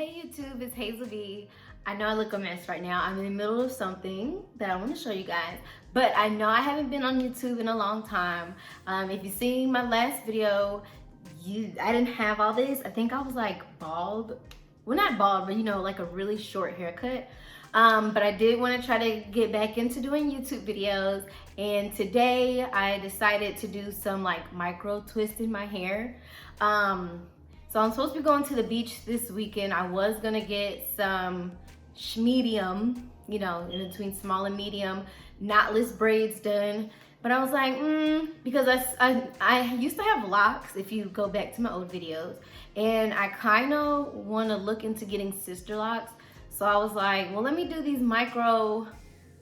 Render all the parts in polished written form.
Hey YouTube, it's Hazel B. I know I look a mess right now. I'm in the middle of something that I want to show you guys, but I know I haven't been on YouTube in a long time. If you've seen my last video, I didn't have all this. I think I was like bald. Well, not bald, but you know, like a really short haircut. But I did want to try to get back into doing YouTube videos, and today I decided to do some like micro twist in my hair. So I'm supposed to be going to the beach this weekend. I was gonna get some medium, you know, in between small and medium, knotless braids done. But I was like, because I used to have locks, if you go back to my old videos, and I kind of want to look into getting sister locks. So I was like, well, let me do these micro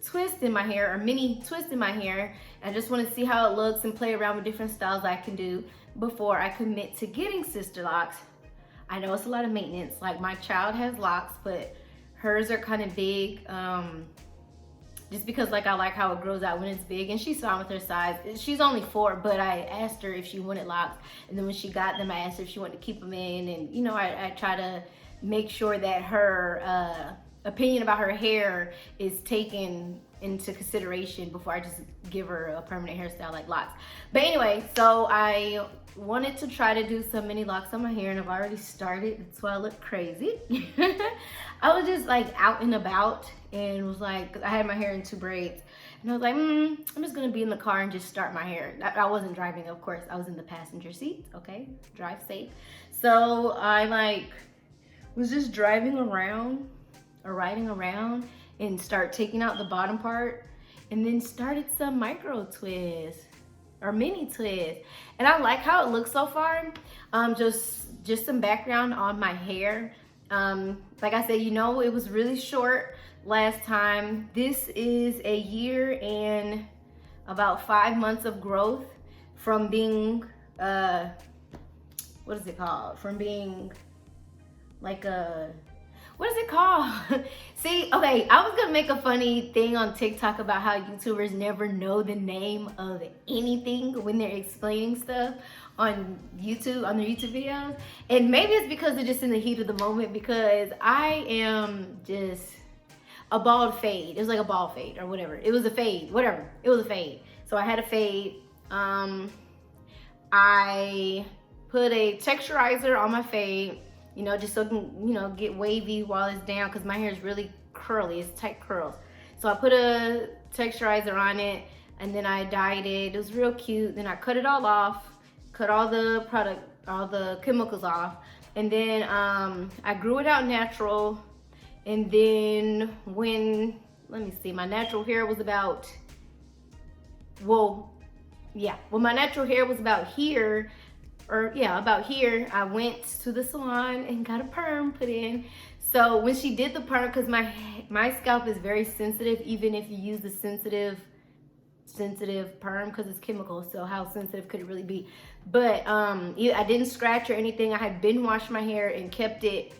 twists in my hair, or mini twists in my hair. I just want to see how it looks and play around with different styles I can do before I commit to getting sister locks. I know it's a lot of maintenance. Like, my child has locks, but hers are kind of big. Just because like I like how it grows out when it's big, and she's fine with her size. She's only 4, but I asked her if she wanted locks, and then when she got them, I asked her if she wanted to keep them in, and you know, I try to make sure that her opinion about her hair is taken into consideration before I just give her a permanent hairstyle like locks. But anyway, so I wanted to try to do some mini locks on my hair, and I've already started. That's why I look crazy. I was just like out and about, and was like, I had my hair in 2 braids, and I was like, I'm just gonna be in the car and just start my hair. I wasn't driving, of course. I was in the passenger seat. Okay, drive safe. So I like was just driving around or riding around and start taking out the bottom part, and then started some micro twists or mini twists, and I like how it looks so far. Just some background on my hair. Like I said, you know, it was really short last time. This is a year and about 5 months of growth from being what is it called? From being like a, what is it called? See, okay, I was gonna make a funny thing on TikTok about how YouTubers never know the name of anything when they're explaining stuff on YouTube, on their YouTube videos. And maybe it's because they're just in the heat of the moment, because I am just a bald fade. It was like a bald fade or whatever. It was a fade, whatever. It was a fade. So I had a fade. I put a texturizer on my fade, you know, just so it can, you know, get wavy while it's down, because my hair is really curly. It's tight curls. So I put a texturizer on it, and then I dyed it. It was real cute. Then I cut it all off, cut all the product, all the chemicals off, and then I grew it out natural. And then when, let me see, my natural hair was about, when my natural hair was about here, about here, I went to the salon and got a perm put in. So when she did the perm, because my scalp is very sensitive, even if you use the sensitive perm, because it's chemical, so how sensitive could it really be? But I didn't scratch or anything. I had bin washed my hair and kept it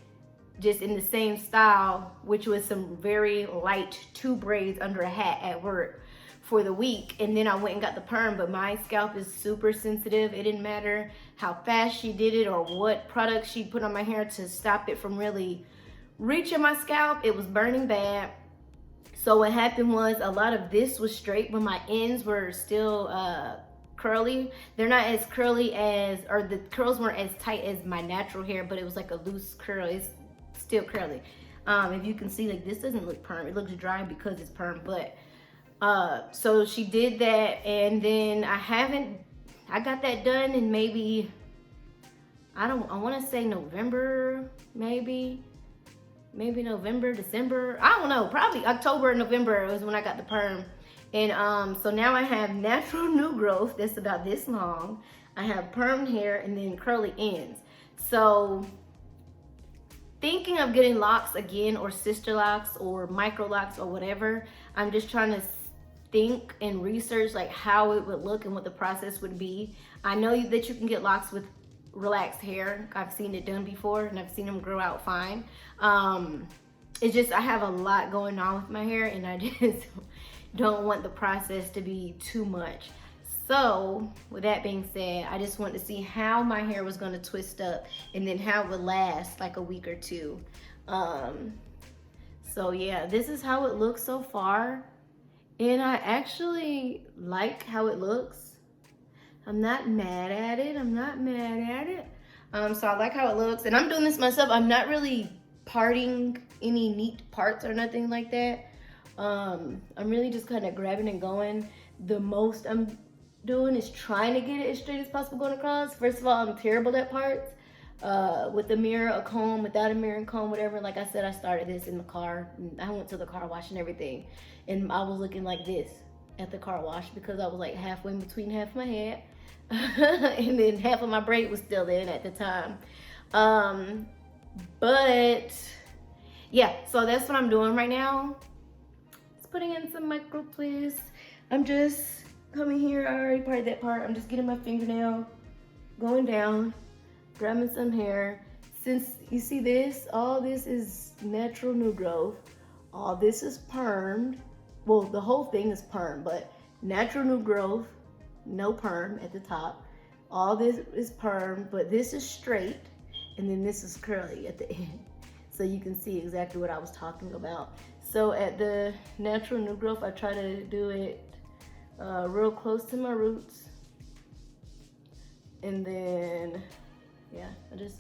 just in the same style, which was some very light 2 braids under a hat at work for the week. And then I went and got the perm. But my scalp is super sensitive. It didn't matter how fast she did it or what product she put on my hair to stop it from really reaching my scalp. It was burning bad. So what happened was, a lot of this was straight, but my ends were still curly. They're not as curly as, or the curls weren't as tight as my natural hair, but it was like a loose curl. It's still curly. If you can see, like, this doesn't look perm. It looks dry because it's perm. But so she did that, and then I got that done in maybe, I want to say November, maybe November, December. I don't know, probably October or November was when I got the perm. And so now I have natural new growth that's about this long. I have perm hair and then curly ends. So thinking of getting locks again, or sister locks or micro locks or whatever. I'm just trying to think and research like how it would look and what the process would be. I know that you can get locks with relaxed hair. I've seen it done before, and I've seen them grow out fine. It's just, I have a lot going on with my hair, and I just don't want the process to be too much. So with that being said, I just wanted to see how my hair was going to twist up and then how it would last like a week or two. So yeah, this is how it looks so far. And I actually like how it looks. I'm not mad at it. I'm not mad at it. So I like how it looks. And I'm doing this myself. I'm not really parting any neat parts or nothing like that. I'm really just kind of grabbing and going. The most I'm doing is trying to get it as straight as possible going across. First of all, I'm terrible at parts. With a mirror, a comb, without a mirror and comb, whatever. Like I said, I started this in the car. I went to the car wash and everything. And I was looking like this at the car wash because I was like halfway between half of my head. And then half of my braid was still in at the time. But yeah, so that's what I'm doing right now. Just putting in some micro twists. I'm just coming here. I already parted that part. I'm just getting my fingernail, going down, grabbing some hair. Since you see this, all this is natural new growth. All this is permed. Well, the whole thing is perm, but natural new growth, no perm at the top. All this is perm, but this is straight, and then this is curly at the end. So you can see exactly what I was talking about. So at the natural new growth, I try to do it real close to my roots. And then, yeah, I just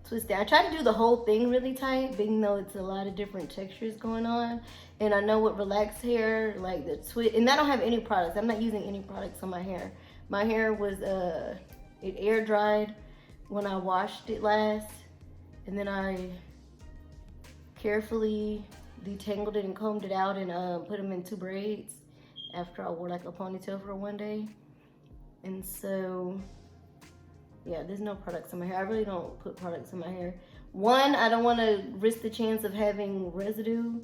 twist it. I try to do the whole thing really tight, being though it's a lot of different textures going on. And I know with relaxed hair, like the twist, and I don't have any products. I'm not using any products on my hair. My hair was, it air dried when I washed it last. And then I carefully detangled it and combed it out and put them in 2 braids after I wore like a ponytail for one day. And so, yeah, there's no products in my hair. I really don't put products in my hair. One, I don't want to risk the chance of having residue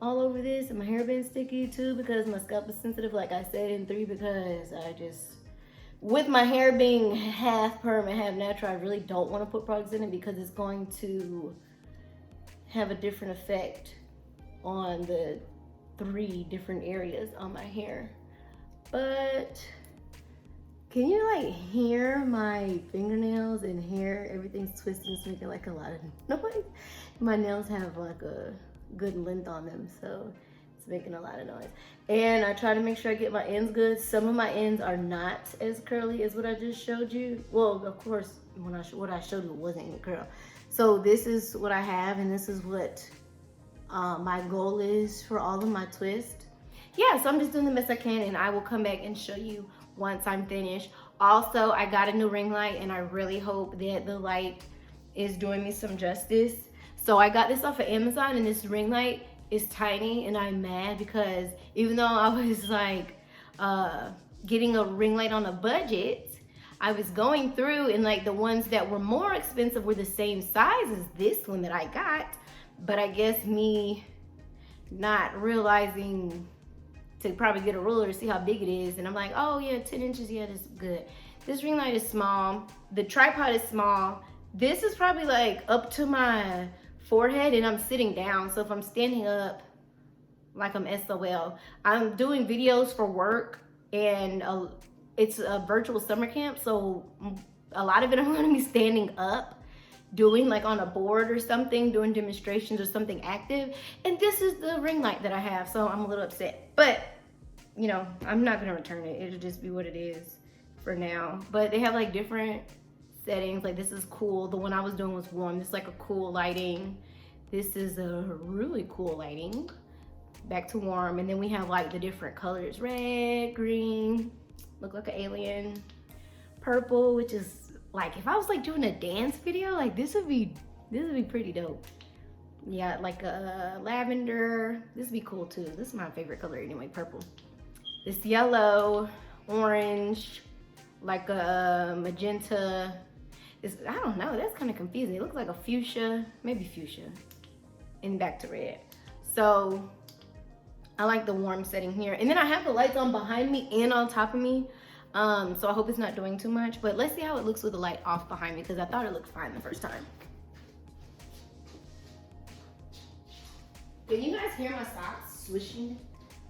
all over this and my hair being sticky. 2, because my scalp is sensitive, like I said. And 3, because I just, with my hair being half perm and half natural, I really don't want to put products in it because it's going to have a different effect on the 3 different areas on my hair. But can you like hear my fingernails and hair? Everything's twisting, it's making like a lot of noise. My nails have like a good length on them, so it's making a lot of noise. And I try to make sure I get my ends good. Some of my ends are not as curly as what I just showed you. Well, of course, when what I showed you wasn't any curl. So this is what I have, and this is what my goal is for all of my twists. Yeah, so I'm just doing the best I can, and I will come back and show you once I'm finished. Also, I got a new ring light, and I really hope that the light is doing me some justice. So I got this off of Amazon, and this ring light is tiny, and I'm mad because even though I was like getting a ring light on a budget, I was going through and like the ones that were more expensive were the same size as this one that I got. But I guess me not realizing to probably get a ruler to see how big it is. And I'm like, oh yeah, 10 inches, yeah, that's good. This ring light is small. The tripod is small. This is probably like up to my forehead and I'm sitting down. So if I'm standing up, like I'm SOL. I'm doing videos for work and it's a virtual summer camp. So a lot of it I'm gonna be standing up, doing like on a board or something, doing demonstrations or something active. And this is the ring light that I have, so I'm a little upset. But, you know, I'm not gonna return it. It'll just be what it is for now. But they have like different settings. Like this is cool. The one I was doing was warm. This is like a cool lighting. This is a really cool lighting. Back to warm. And then we have like the different colors. Red, green, look like an alien. Purple, which is like, if I was like doing a dance video, like this would be pretty dope. Yeah, like a lavender. This would be cool too. This is my favorite color anyway, purple. This yellow, orange, like a magenta. I don't know, that's kind of confusing. It looks like a fuchsia, maybe fuchsia, and back to red. So I like the warm setting here. And then I have the lights on behind me and on top of me. So I hope it's not doing too much, but let's see how it looks with the light off behind me because I thought it looked fine the first time. Can you guys hear my socks swishing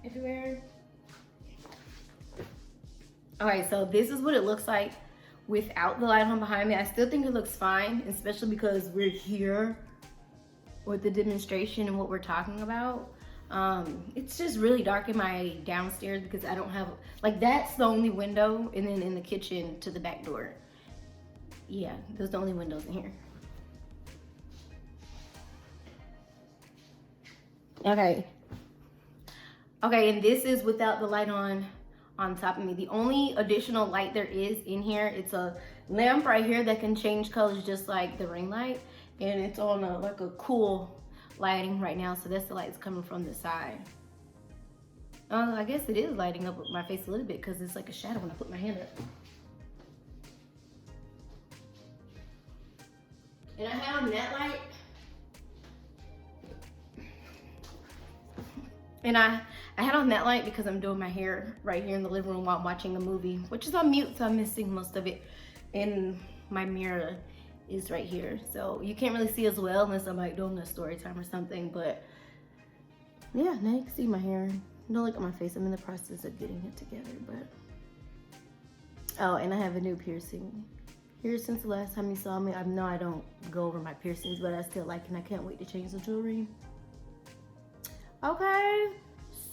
everywhere? Okay, so this is what it looks like without the light on behind me. I still think it looks fine, especially because we're here or the demonstration and what we're talking about. It's just really dark in my downstairs because I don't have, like, that's the only window, and then in the kitchen to the back door. Yeah, those are the only windows in here. Okay. Okay, and this is without the light on top of me. The only additional light there is in here, it's a lamp right here that can change colors just like the ring light, and it's on like a cool lighting right now, so that's the light that's coming from the side. I guess it is lighting up my face a little bit because it's like a shadow when I put my hand up. And I had on that light, and I had on that light because I'm doing my hair right here in the living room while I'm watching a movie, which is on mute, so I'm missing most of it. And my mirror is right here, so you can't really see as well unless I'm like doing a story time or something. But yeah, now you can see my hair. Don't look at my face, I'm in the process of getting it together. But oh, and I have a new piercing here since the last time you saw me. I know I don't go over my piercings, but I still like it, and I can't wait to change the jewelry. Okay,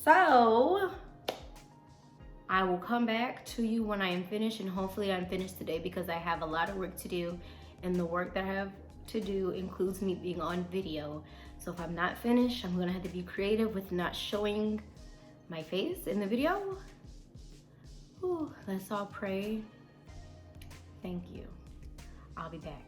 so I will come back to you when I am finished, and hopefully I'm finished today because I have a lot of work to do, and the work that I have to do includes me being on video. So if I'm not finished, I'm gonna have to be creative with not showing my face in the video. Ooh, let's all pray. Thank you. I'll be back.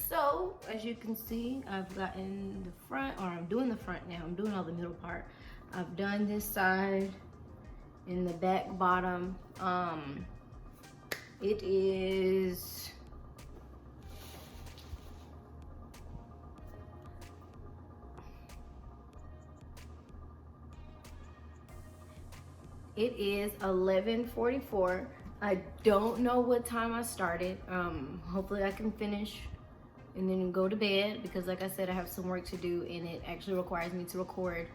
So as you can see, I've gotten the front, or I'm doing the front now. I'm doing all the middle part. I've done this side and the back bottom. It is It is 11:44. I don't know what time I started. Hopefully I can finish and then go to bed because, like I said, I have some work to do and it actually requires me to record.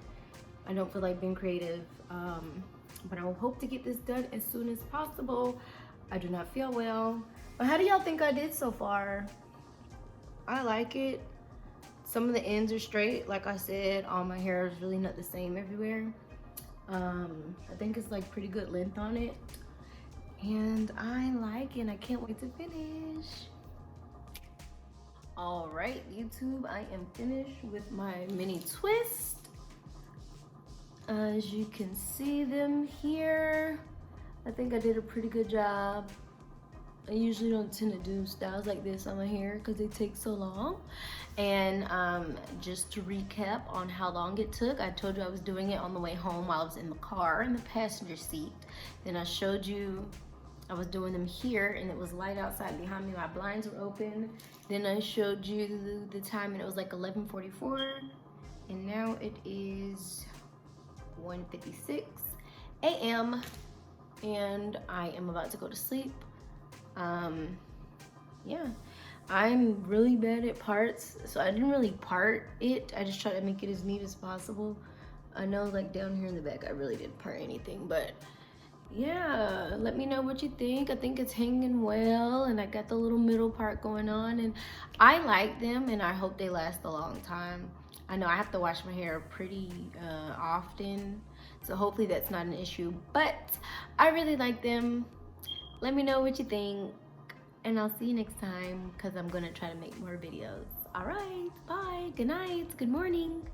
I don't feel like being creative, but I will hope to get this done as soon as possible. I do not feel well. But how do y'all think I did so far? I like it. Some of the ends are straight. Like I said, all my hair is really not the same everywhere. I think it's like pretty good length on it. And I like it. I can't wait to finish. All right, YouTube, I am finished with my mini twist. As you can see them here, I think I did a pretty good job. I usually don't tend to do styles like this on my hair because they take so long. And just to recap on how long it took, I told you I was doing it on the way home while I was in the car in the passenger seat. Then I showed you I was doing them here and it was light outside behind me. My blinds were open. Then I showed you the time and it was like 11:44. And now it is 1:56 a.m. and I am about to go to sleep. Yeah, I'm really bad at parts, so I didn't really part it. I just tried to make it as neat as possible. I know, like, down here in the back I really didn't part anything, but yeah, let me know what you think. I think it's hanging well, and I got the little middle part going on, and I like them, and I hope they last a long time. I know I have to wash my hair pretty often, so hopefully that's not an issue, but I really like them. Let me know what you think, and I'll see you next time because I'm gonna try to make more videos. All right, bye, good night, good morning.